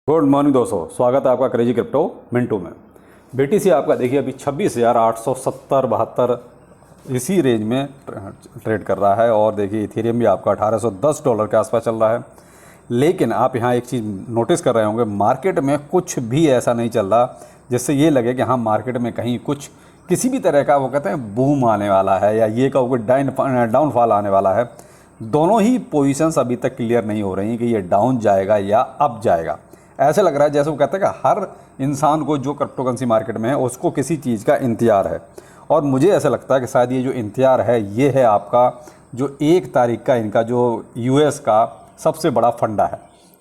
Good morning दोस्तों, स्वागत है आपका क्रेजी क्रिप्टो मिंटू में। बीटीसी आपका देखिए अभी 26,870-72 इसी रेंज में ट्रेड कर रहा है। और देखिए इथेरियम भी आपका $1810 के आसपास चल रहा है। लेकिन आप यहाँ एक चीज़ नोटिस कर रहे होंगे, मार्केट में कुछ भी ऐसा नहीं चल रहा जिससे ये लगे कि हाँ मार्केट में कहीं कुछ किसी भी तरह का वो कहते हैं बूम आने वाला है या ये कहो कोई डाउनफॉल आने वाला है। दोनों ही पोजीशंस अभी तक क्लियर नहीं हो रही कि ये डाउन जाएगा या अप जाएगा। ऐसे लग रहा है जैसे वो कहते हैं कि हर इंसान को जो क्रिप्टो करेंसी मार्केट में है उसको किसी चीज़ का इंतजार है। और मुझे ऐसा लगता है कि शायद ये जो इंतजार है ये है आपका जो 1 तारीख का इनका जो यूएस का सबसे बड़ा फंडा है,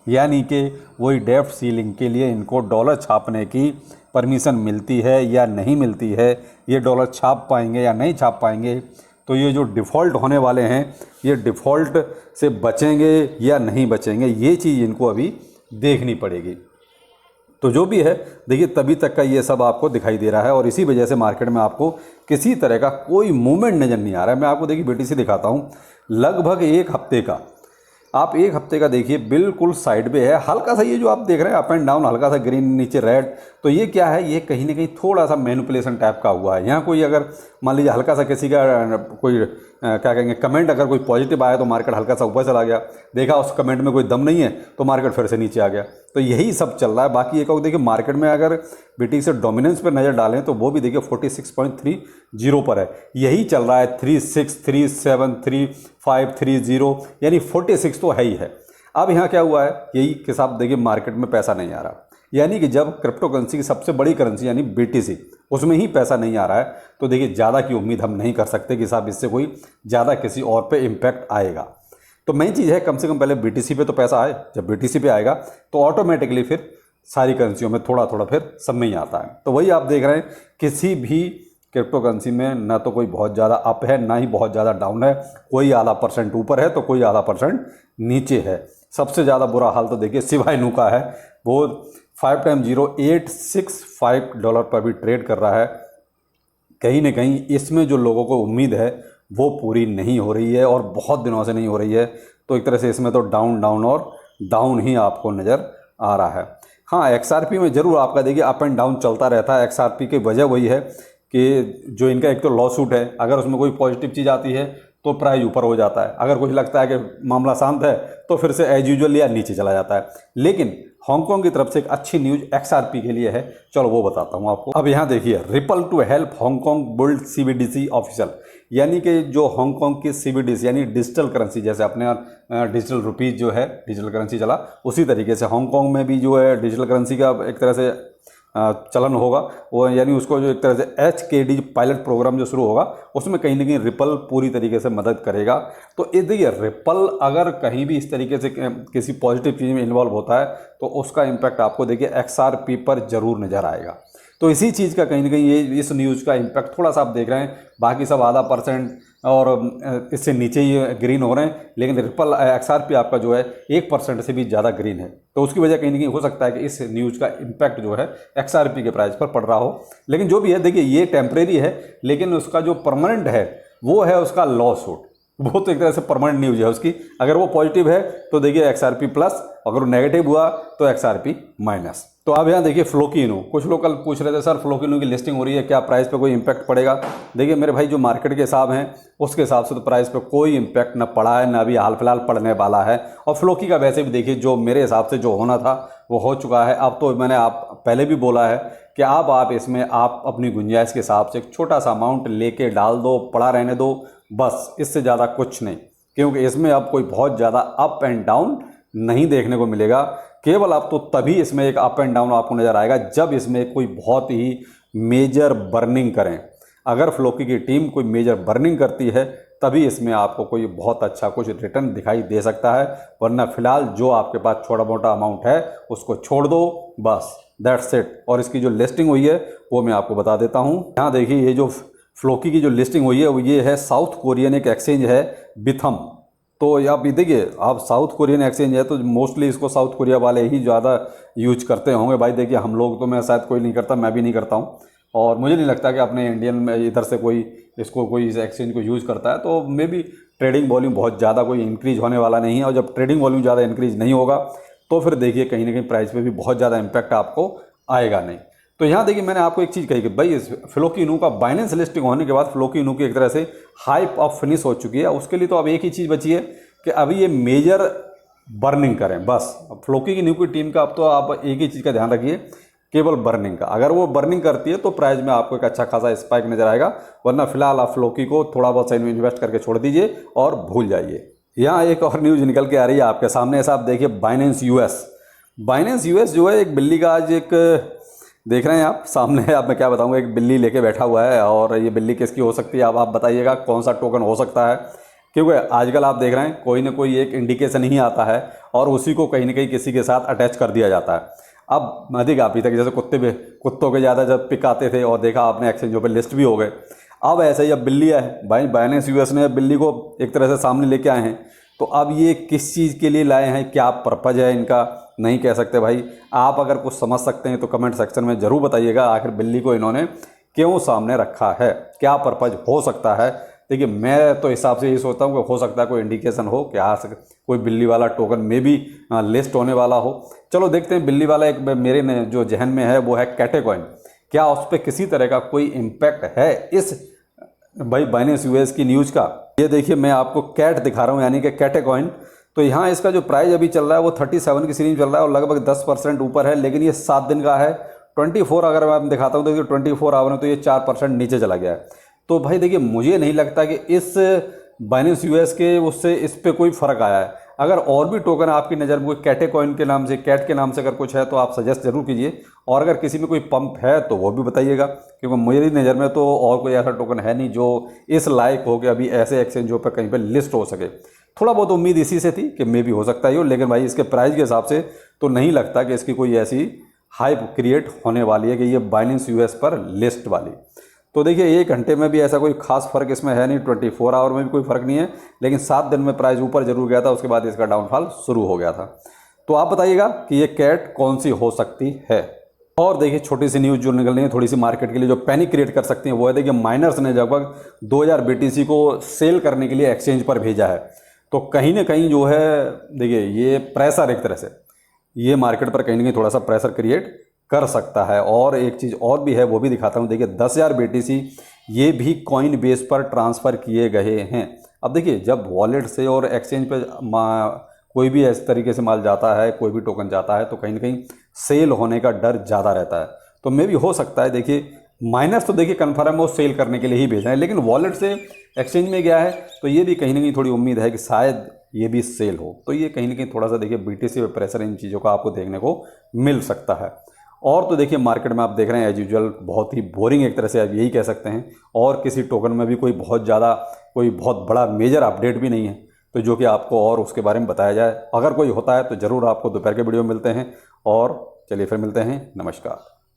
यानी कि वही डेब्ट सीलिंग के लिए इनको डॉलर छापने की परमिशन मिलती है या नहीं मिलती है, ये डॉलर छाप पाएंगे या नहीं छाप पाएंगे। तो ये जो डिफ़ॉल्ट होने वाले हैं ये डिफ़ॉल्ट से बचेंगे या नहीं बचेंगे, ये चीज़ इनको अभी देखनी पड़ेगी। तो जो भी है देखिए तभी तक का ये सब आपको दिखाई दे रहा है और इसी वजह से मार्केट में आपको किसी तरह का कोई मूवमेंट नज़र नहीं आ रहा है। मैं आपको देखिए बीटीसी दिखाता हूँ, लगभग 1 हफ्ते का, आप 1 हफ्ते का देखिए बिल्कुल साइड पे है। हल्का सा ये जो आप देख रहे हैं अप एंड डाउन, हल्का सा ग्रीन नीचे रेड, तो ये क्या है, ये कहीं ना कहीं थोड़ा सा मैनिपुलेशन टाइप का हुआ है। यहाँ कोई अगर मान लीजिए हल्का सा किसी का कोई क्या कहेंगे कमेंट अगर कोई पॉजिटिव आया तो मार्केट हल्का सा ऊपर चला गया, देखा उस कमेंट में कोई दम नहीं है तो मार्केट फिर से नीचे आ गया। तो यही सब चल रहा है। बाकी एक और देखिए मार्केट में अगर बीटी से डोमिनेंस पर नज़र डालें तो वो भी देखिए 46.30 पर है। यही चल रहा है 36, 37, 3530, यानी 46 तो है ही है। अब यहाँ क्या हुआ है, यही के साथ देखिए मार्केट में पैसा नहीं आ रहा, यानी कि जब क्रिप्टो करेंसी की सबसे बड़ी करेंसी यानी बीटीसी उसमें ही पैसा नहीं आ रहा है तो देखिए ज़्यादा की उम्मीद हम नहीं कर सकते कि साहब इससे कोई ज़्यादा किसी और पे इम्पैक्ट आएगा। तो मेन चीज़ है कम से कम पहले बीटीसी पे तो पैसा आए। जब बीटीसी पे आएगा तो ऑटोमेटिकली फिर सारी करेंसियों में थोड़ा थोड़ा फिर सब में ही आता है। तो वही आप देख रहे हैं किसी भी क्रिप्टो करेंसी में ना तो कोई बहुत ज़्यादा अप है ना ही बहुत ज़्यादा डाउन है, कोई आधा % ऊपर है तो कोई आधा % नीचे है। सबसे ज़्यादा बुरा हाल तो देखिए सिवाय नू का है, वो 5 टाइम 0865 डॉलर पर भी ट्रेड कर रहा है। कहीं ना कहीं इसमें जो लोगों को उम्मीद है वो पूरी नहीं हो रही है और बहुत दिनों से नहीं हो रही है। तो एक तरह से इसमें तो डाउन डाउन और डाउन ही आपको नज़र आ रहा है। हाँ, एक्सआरपी में ज़रूर आपका देखिए अप एंड डाउन चलता रहता है। एक्सआरपी की वजह वही है कि जो इनका एक तो लॉ सूट है, अगर उसमें कोई पॉजिटिव चीज़ आती है तो प्राइस ऊपर हो जाता है, अगर कुछ लगता है कि मामला शांत है तो फिर से एज यूजुअल या नीचे चला जाता है। लेकिन हांगकांग की तरफ से एक अच्छी न्यूज़ एक्सआरपी के लिए है, चलो वो बताता हूँ आपको। अब यहाँ देखिए, Ripple to help Hong Kong build CBDC official, यानी कि जो हांगकांग की सीबीडीसी यानी डिजिटल करेंसी, जैसे अपने डिजिटल रुपीज़ जो है डिजिटल करेंसी चला, उसी तरीके से हांगकांग में भी जो है डिजिटल करेंसी का एक तरह से चलन होगा वो, यानी उसको जो एक तरह से HKD पायलट प्रोग्राम जो शुरू होगा उसमें कहीं ना कहीं रिपल पूरी तरीके से मदद करेगा। तो ये देखिए रिपल अगर कहीं भी इस तरीके से किसी पॉजिटिव चीज़ में इन्वॉल्व होता है तो उसका इम्पैक्ट आपको देखिए XRP पर ज़रूर नज़र आएगा। तो इसी चीज़ का कहीं ना कहीं ये इस न्यूज़ का इम्पैक्ट थोड़ा सा आप देख रहे हैं, बाकी सब आधा % और इससे नीचे ही ग्रीन हो रहे हैं, लेकिन रिपल XRP आपका जो है 1% से भी ज़्यादा ग्रीन है। तो उसकी वजह कहीं ना कहीं हो सकता है कि इस न्यूज़ का इम्पैक्ट जो है XRP के प्राइस पर पड़ रहा हो। लेकिन जो भी है देखिए ये टेम्परेरी है, लेकिन उसका जो परमानेंट है वो है उसका लॉ सूट, वो तो एक तरह से परमानेंट न्यूज़ है उसकी। अगर वो पॉजिटिव है तो देखिए XRP प्लस, अगर वो नेगेटिव हुआ तो XRP माइनस। तो अब यहाँ देखिए फ्लोकिनो, कुछ लोग कल पूछ रहे थे सर फ्लोकिनो की लिस्टिंग हो रही है, क्या प्राइस पे कोई इम्पैक्ट पड़ेगा? देखिए मेरे भाई, जो मार्केट के हिसाब हैं उसके हिसाब से तो प्राइस पे कोई इम्पैक्ट ना पड़ा है, ना अभी हाल फिलहाल पड़ने वाला है। और फ्लोकी का वैसे भी देखिए जो मेरे हिसाब से जो होना था वो हो चुका है। अब तो मैंने आप पहले भी बोला है कि अब आप इसमें आप अपनी गुंजाइश के हिसाब से एक छोटा सा अमाउंट लेके डाल दो, पड़ा रहने दो, बस, इससे ज़्यादा कुछ नहीं, क्योंकि इसमें अब कोई बहुत ज़्यादा अप एंड डाउन नहीं देखने को मिलेगा। केवल अब तो तभी इसमें एक अप एंड डाउन आपको नज़र आएगा जब इसमें कोई बहुत ही मेजर बर्निंग करें। अगर फ्लोकी की टीम कोई मेजर बर्निंग करती है तभी इसमें आपको कोई बहुत अच्छा कुछ रिटर्न दिखाई दे सकता है, वरना फिलहाल जो आपके पास छोटा मोटा अमाउंट है उसको छोड़ दो, बस, दैट्स इट। और इसकी जो लिस्टिंग हुई है वो मैं आपको बता देता हूँ। यहाँ देखिए ये जो फ्लोकी की जो लिस्टिंग हुई है वो ये है, साउथ कोरियन एक एक्सचेंज है बिथम। तो आप देखिए, आप साउथ कोरियन एक्सचेंज है तो मोस्टली इसको साउथ कोरिया वाले ही ज़्यादा यूज करते होंगे भाई। देखिए हम लोग तो, मैं शायद कोई नहीं करता, मैं भी नहीं करता हूँ, और मुझे नहीं लगता कि अपने इंडियन में इधर से कोई इसको कोई इस एक्सचेंज को यूज़ करता है। तो मे बी ट्रेडिंग वॉल्यूम बहुत ज़्यादा कोई इंक्रीज होने वाला नहीं है, और जब ट्रेडिंग वॉल्यूम ज़्यादा इंक्रीज नहीं होगा तो फिर देखिए कहीं ना कहीं प्राइस पे भी बहुत ज़्यादा इम्पैक्ट आपको आएगा नहीं। तो यहाँ देखिए मैंने आपको एक चीज़ कही कि भाई इस फ्लोकिनू का बाइनेंस लिस्टिंग होने के बाद फ्लोकिनू की एक तरह से हाइप ऑफ फिनिश हो चुकी है। उसके लिए तो अब एक ही चीज़ बची है कि अभी ये मेजर बर्निंग करें बस। अब फ्लोकिनू की टीम का अब तो आप एक ही चीज़ का ध्यान रखिए, केवल बर्निंग का। अगर वो बर्निंग करती है तो प्राइस में आपको एक अच्छा खासा स्पाइक नजर आएगा, वरना फिलहाल आप फ्लोकी को थोड़ा बहुत सा इन्वेस्ट करके छोड़ दीजिए और भूल जाइए। यहाँ एक और न्यूज़ निकल के आ रही है आपके सामने, ऐसा आप देखिए बाइनेंस यूएस जो है एक बिल्ली का आज एक देख रहे हैं आप सामने है। आप मैं क्या बताऊंगा, एक बिल्ली लेके बैठा हुआ है और ये बिल्ली किसकी हो सकती है अब आप बताइएगा, कौन सा टोकन हो सकता है। क्योंकि आजकल आप देख रहे हैं कोई ना कोई एक इंडिकेशन ही आता है और उसी को कहीं ना कहीं किसी के साथ अटैच कर दिया जाता है। अब अधिक आप ही तक जैसे कुत्तों के ज़्यादा जब पिक आते थे और देखा आपने एक्सचेंजों पर लिस्ट भी हो गए, अब ऐसे ही अब बिल्ली है भाई। बाइनेंस यूएस ने बिल्ली को एक तरह से सामने लेके आए हैं। तो अब ये किस चीज़ के लिए लाए हैं, क्या पर्पज़ है इनका, नहीं कह सकते भाई। आप अगर कुछ समझ सकते हैं तो कमेंट सेक्शन में ज़रूर बताइएगा, आखिर बिल्ली को इन्होंने क्यों सामने रखा है, क्या पर्पज़ हो सकता है। देखिए मैं तो हिसाब से यही सोचता हूँ कि हो सकता है कोई इंडिकेशन हो कि कोई बिल्ली वाला टोकन में भी लिस्ट होने वाला हो। चलो देखते हैं। बिल्ली वाला एक मेरे जो जहन में है वो है कैटेकॉइन। क्या उस पर किसी तरह का कोई इम्पैक्ट है इस भाई बाइनेंस यूएस की न्यूज़ का। ये देखिए मैं आपको कैट दिखा रहा हूँ, यानी कि कैटेकॉइन। तो यहाँ इसका जो प्राइस अभी चल रहा है वो 37 की सीरीज चल रहा है और लगभग 10% ऊपर है, लेकिन ये 7 दिन का है। 24 अगर मैं दिखाता हूँ तो 24 आवर में तो ये 4% नीचे चला गया है। तो भाई देखिए मुझे नहीं लगता कि इस बाइनेंस यूएस के उससे इस पर कोई फ़र्क आया है। अगर और भी टोकन आपकी नज़र में कोई कैटेकॉइन के नाम से, कैट के नाम से अगर कुछ है तो आप सजेस्ट जरूर कीजिए, और अगर किसी में कोई पंप है तो वो भी बताइएगा, क्योंकि मेरी नज़र में तो और कोई ऐसा टोकन है नहीं जो इस लायक हो कि अभी ऐसे एक्सचेंजों पर कहीं पर लिस्ट हो सके। थोड़ा बहुत उम्मीद इसी से थी कि मे भी हो सकता ही हो, लेकिन भाई इसके प्राइस के हिसाब से तो नहीं लगता कि इसकी कोई ऐसी हाइप क्रिएट होने वाली है कि ये बाइनेंस यूएस पर लिस्ट वाली। तो देखिए 1 घंटे में भी ऐसा कोई खास फर्क इसमें है नहीं, 24 आवर में भी कोई फर्क नहीं है, लेकिन 7 दिन में प्राइस ऊपर जरूर गया था, उसके बाद इसका डाउनफॉल शुरू हो गया था। तो आप बताइएगा कि ये कैट कौन सी हो सकती है। और देखिए छोटी सी न्यूज़ जो निकल रही है थोड़ी सी मार्केट के लिए, जो पैनिक क्रिएट कर सकती है, वो है देखिए माइनर्स ने लगभग 2000 BTC को सेल करने के लिए एक्सचेंज पर भेजा है। तो कहीं ना कहीं जो है देखिए ये प्रेशर एक तरह से ये मार्केट पर कहीं ना कहीं थोड़ा सा प्रेशर क्रिएट कर सकता है। और एक चीज़ और भी है वो भी दिखाता हूँ। देखिए 10,000 BTC ये भी कॉइन बेस पर ट्रांसफ़र किए गए हैं। अब देखिए जब वॉलेट से और एक्सचेंज पे कोई भी इस तरीके से माल जाता है, कोई भी टोकन जाता है, तो कहीं ना कहीं सेल होने का डर ज़्यादा रहता है। तो मे भी हो सकता है, देखिए माइनर्स तो देखिए कन्फर्म वो सेल करने के लिए ही भेज रहे हैं, लेकिन वॉलेट से एक्सचेंज में गया है तो ये भी कहीं ना कहीं थोड़ी उम्मीद है कि शायद ये भी सेल हो। तो ये कहीं ना कहीं थोड़ा सा देखिए BTC पे प्रेशर इन चीज़ों का आपको देखने को मिल सकता है। और तो देखिए मार्केट में आप देख रहे हैं एज यूजुअल बहुत ही बोरिंग एक तरह से आप यही कह सकते हैं, और किसी टोकन में भी कोई बहुत बड़ा मेजर अपडेट भी नहीं है तो जो कि आपको और उसके बारे में बताया जाए। अगर कोई होता है तो ज़रूर आपको दोपहर के वीडियो में मिलते हैं। और चलिए फिर मिलते हैं, नमस्कार।